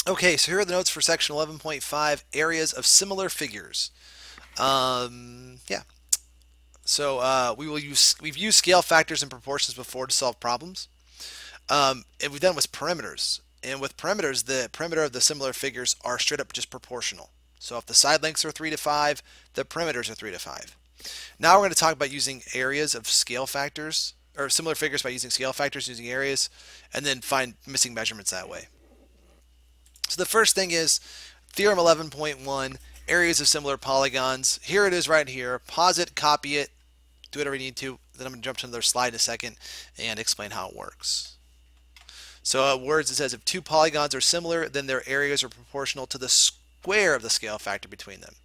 Okay, so here are the notes for section 11.5, areas of similar figures. Yeah. So we've used scale factors and proportions before to solve problems. And we've done with perimeters. And with perimeters, the perimeter of the similar figures are straight up just proportional. So if the side lengths are 3 to 5, the perimeters are 3 to 5. Now we're going to talk about using areas of scale factors, or similar figures by using scale factors, using areas, and then find missing measurements that way. So the first thing is Theorem 11.1, areas of similar polygons. Here it is right here. Pause it, copy it, do whatever you need to. Then I'm going to jump to another slide in a second and explain how it works. So words, it says if two polygons are similar, then their areas are proportional to the square of the scale factor between them.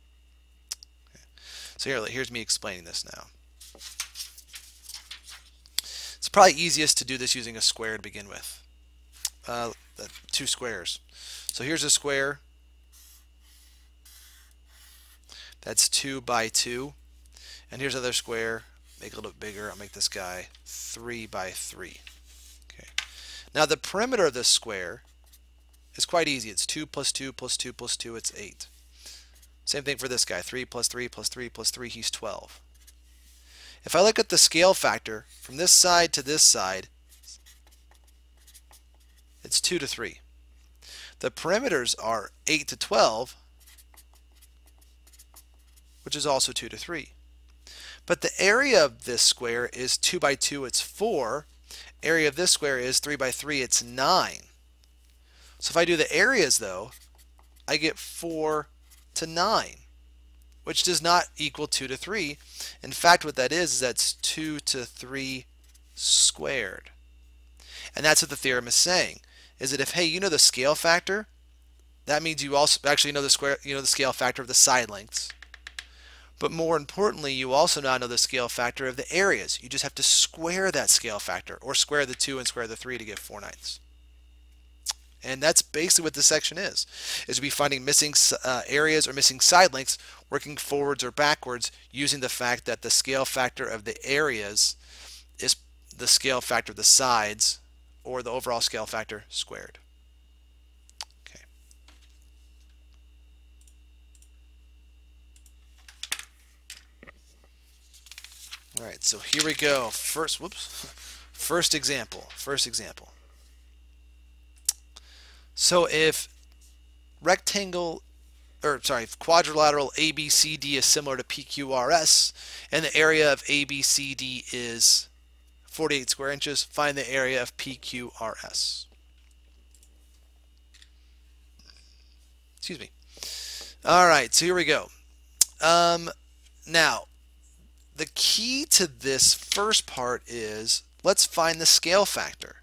Okay. So here's me explaining this now. It's probably easiest to do this using a square to begin with. Two squares. So here's a square. That's 2 by 2. And here's another square. Make it a little bit bigger. I'll make this guy 3 by 3. Okay. Now the perimeter of this square is quite easy. It's 2 plus 2 plus 2 plus 2. It's 8. Same thing for this guy. 3 plus 3 plus 3 plus 3. He's 12. If I look at the scale factor from this side to this side, it's 2 to 3. The perimeters are 8 to 12, which is also 2 to 3. But the area of this square is 2 by 2, it's 4. Area of this square is 3 by 3, it's 9. So if I do the areas though, I get 4 to 9, which does not equal 2 to 3. In fact, what that is that's 2 to 3 squared. And that's what the theorem is saying, is that if, hey, you know the scale factor, that means you also actually know the scale factor of the side lengths. But more importantly, you also now know the scale factor of the areas. You just have to square that scale factor, or square the 2 and square the 3 to get 4/9. And that's basically what this section is we'll be finding missing areas or missing side lengths, working forwards or backwards, using the fact that the scale factor of the areas is the scale factor of the sides, or the overall scale factor squared. Okay. All right, so here we go. First example. So if quadrilateral ABCD is similar to PQRS, and the area of ABCD is 48 square inches, find the area of PQRS. Excuse me. All right, so here we go. Now, the key to this first part is let's find the scale factor.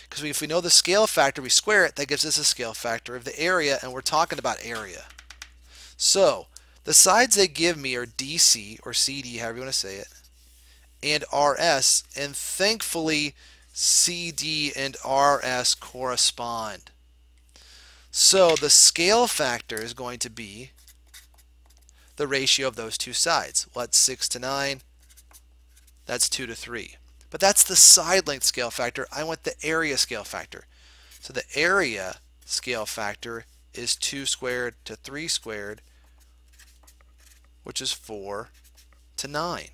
Because if we know the scale factor, we square it, that gives us a scale factor of the area, and we're talking about area. So the sides they give me are DC, or CD, however you want to say it, and RS, and thankfully CD and RS correspond. So the scale factor is going to be the ratio of those two sides. Well, that's 6 to 9. That's 2 to 3. But that's the side length scale factor. I want the area scale factor. So the area scale factor is 2 squared to 3 squared, which is 4 to 9.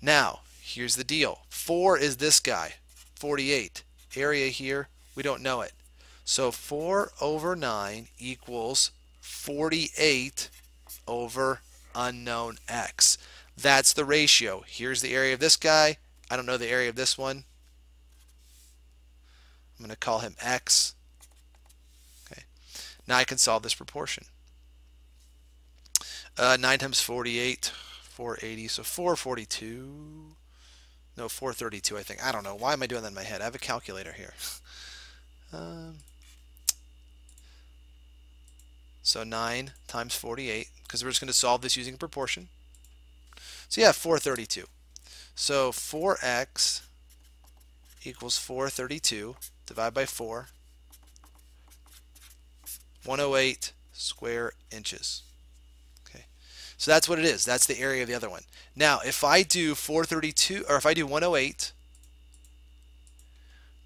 Now, here's the deal. 4 is this guy, 48. Area here, we don't know it. So 4 over 9 equals 48 over unknown x. That's the ratio. Here's the area of this guy. I don't know the area of this one. I'm going to call him x. Okay. Now I can solve this proportion. 9 times 48, 480, so 442. No, 432, I think. I don't know. Why am I doing that in my head? I have a calculator here. So 9 times 48, because we're just going to solve this using proportion. So yeah, 432. So 4x equals 432 divided by 4, 108 square inches. Okay, so that's what it is. That's the area of the other one. Now, if I do 432, or if I do 108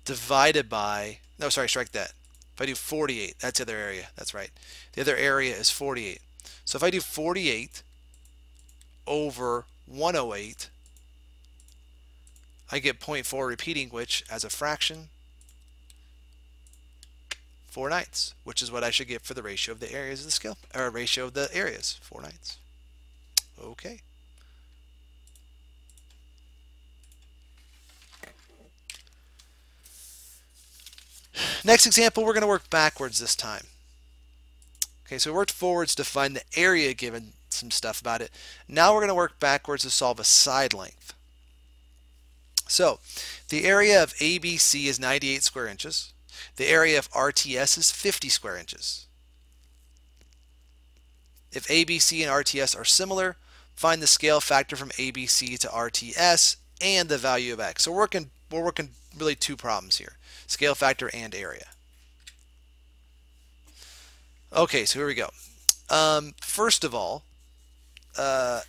divided by, no, sorry, strike that. If I do 48, that's the other area. That's right. The other area is 48. So if I do 48 over 108, I get 0.4 repeating, which as a fraction, 4/9, which is what I should get for the ratio of the areas of the scale, or ratio of the areas, 4/9. Okay. Next example, we're going to work backwards this time. Okay, so we worked forwards to find the area given some stuff about it. Now we're going to work backwards to solve a side length. So the area of ABC is 98 square inches. The area of RTS is 50 square inches. If ABC and RTS are similar, find the scale factor from ABC to RTS and the value of x. So we're working really two problems here, scale factor and area. Okay, so here we go. First of all, I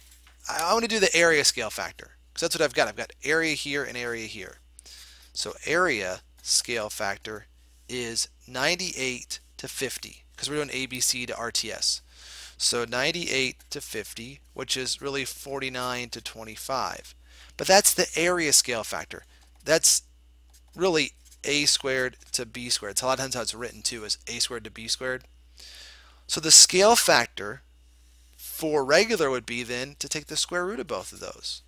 want to do the area scale factor, because that's what I've got. I've got area here and area here. So area scale factor is 98 to 50, because we're doing ABC to RTS. So 98 to 50, which is really 49 to 25. But that's the area scale factor. That's really a squared to b squared. It's a lot of times how it's written too, is a squared to b squared. So the scale factor for regular would be then to take the square root of both of those.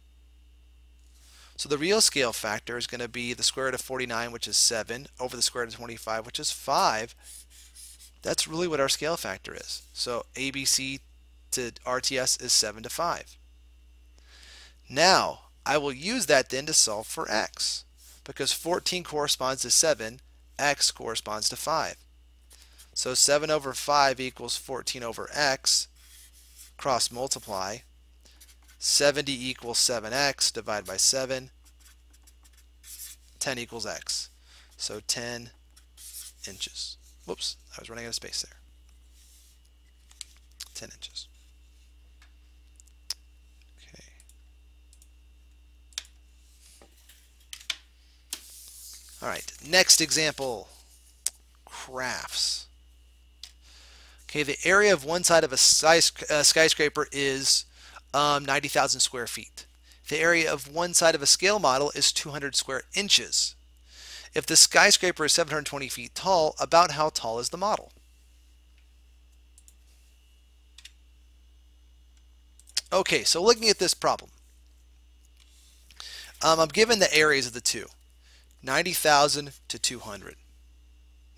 So the real scale factor is going to be the square root of 49, which is 7, over the square root of 25, which is 5. That's really what our scale factor is. So ABC to RTS is 7 to 5. Now, I will use that then to solve for x, because 14 corresponds to 7, x corresponds to 5. So 7 over 5 equals 14 over x, cross multiply, 70 equals 7x, divide by 7, 10 equals x. So 10 inches. Whoops, I was running out of space there. 10 inches. Okay. All right, next example, crafts. Okay, the area of one side of a skyscraper is 90,000 square feet. The area of one side of a scale model is 200 square inches. If the skyscraper is 720 feet tall, about how tall is the model? Okay, so looking at this problem, I'm given the areas of the two, 90,000 to 200.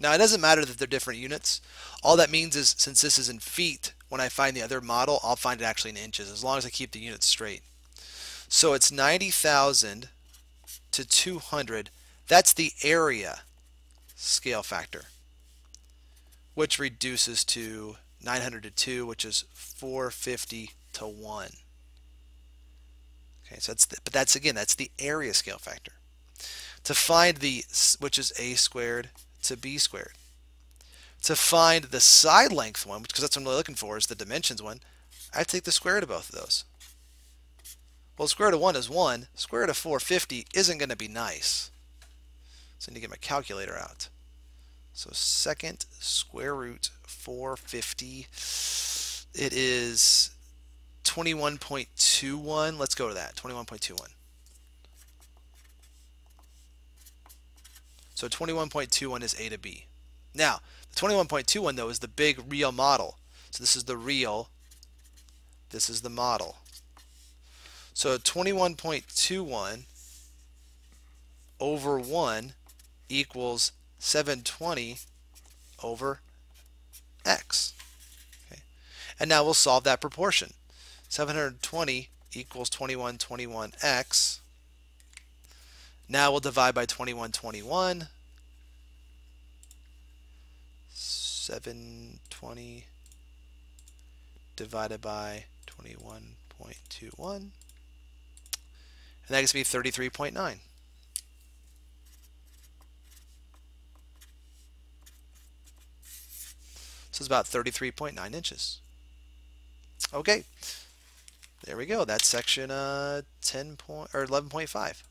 Now, it doesn't matter that they're different units. All that means is, since this is in feet, when I find the other model, I'll find it actually in inches, as long as I keep the units straight. So it's 90,000 to 200. That's the area scale factor, which reduces to 900 to 2, which is 450 to 1. Okay, so that's again, that's the area scale factor. To find the, which is a squared to b squared. To find the side length one, because that's what I'm really looking for, is the dimensions one, I have to take the square root of both of those. Well, the square root of 1 is 1. Square root of 450 isn't going to be nice. So I need to get my calculator out. So second square root 450, it is 21.21. Let's go to that, 21.21. So 21.21 is a to b. Now, the 21.21 though is the big real model. So this is the real, this is the model. So 21.21 over 1 equals 720 over x. Okay. And now we'll solve that proportion. 720 equals 2121x. Now we'll divide by 2121. 720 divided by 21.21. And that gives me 33.9. So it's about 33.9 inches. Okay, there we go. That's section 11.5.